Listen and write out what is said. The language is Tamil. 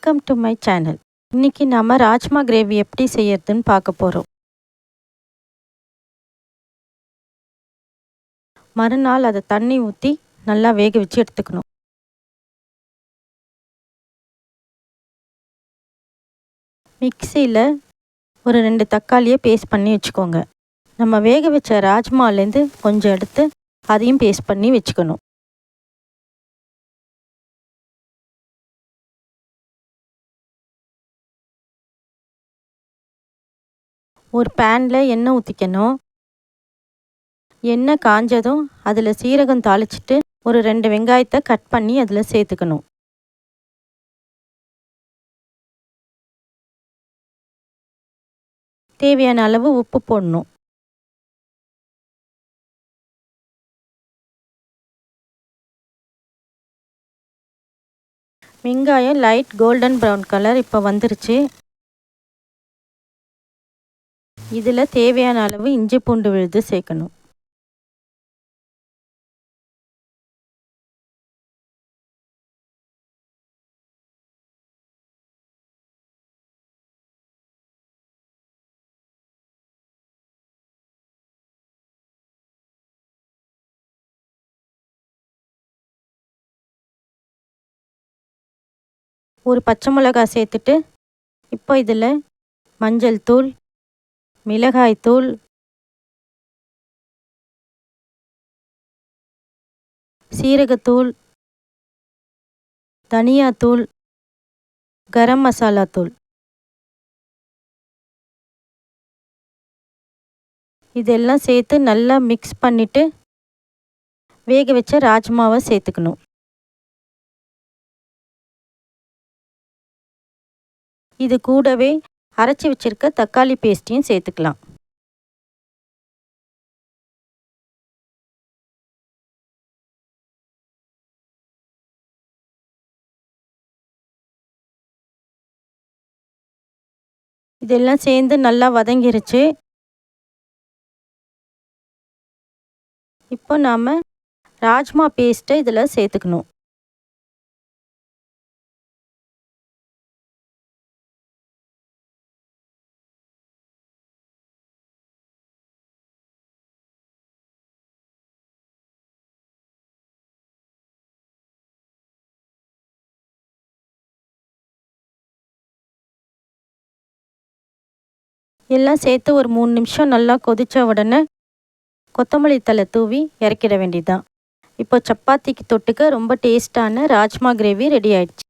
Welcome to my channel. இன்னைக்கு நாம ராஜ்மா கிரேவி எப்படி செய்யறதுன்னு பார்க்க போகிறோம். மறுநாள் அதை தண்ணி ஊற்றி நல்லா வேக வச்சு எடுத்துக்கணும். மிக்சியில் ஒரு 2 தக்காளியை பேஸ்ட் பண்ணி வச்சுக்கோங்க. நம்ம வேக வச்ச ராஜ்மாலேருந்து கொஞ்சம் எடுத்து அதையும் பேஸ்ட் பண்ணி வச்சுக்கணும். ஒரு பேனில் எண்ணெய் ஊற்றிக்கணும். எண்ணெய் காஞ்சதும் அதில் சீரகம் தாளிச்சிட்டு ஒரு 2 வெங்காயத்தை கட் பண்ணி அதில் சேர்த்துக்கணும். தேவையான அளவு உப்பு போடணும். வெங்காயம் லைட் கோல்டன் ப்ரௌன் கலர் இப்போ வந்துருச்சு. இதில் தேவையான அளவு இஞ்சி பூண்டு விழுது சேர்க்கணும். ஒரு பச்சை மிளகாய் சேர்த்துட்டு இப்போ இதில் மஞ்சள் தூள், மிளகாய் தூள், சீரகத்தூள், தனியாத்தூள், கரம் மசாலா தூள் இதெல்லாம் சேர்த்து நல்லா மிக்ஸ் பண்ணிவிட்டு வேக வச்ச ராஜ்மாவை சேர்த்துக்கணும். இது கூடவே அரைச்சி வச்சிருக்க தக்காளி பேஸ்ட்டையும் சேர்த்துக்கலாம். இதெல்லாம் சேர்ந்து நல்லா வதங்கிருச்சு. இப்போ நாம் ராஜ்மா பேஸ்ட்டை இதில் சேர்த்துக்கணும். எல்லாம் சேர்த்து ஒரு 3 நிமிஷம் நல்லா கொதித்த உடனே கொத்தமல்லி தழை தூவி இறக்கிட வேண்டியதுதான். இப்போ சப்பாத்திக்கு தொட்டுக்க ரொம்ப டேஸ்டான ராஜ்மா கிரேவி ரெடி ஆயிடுச்சு.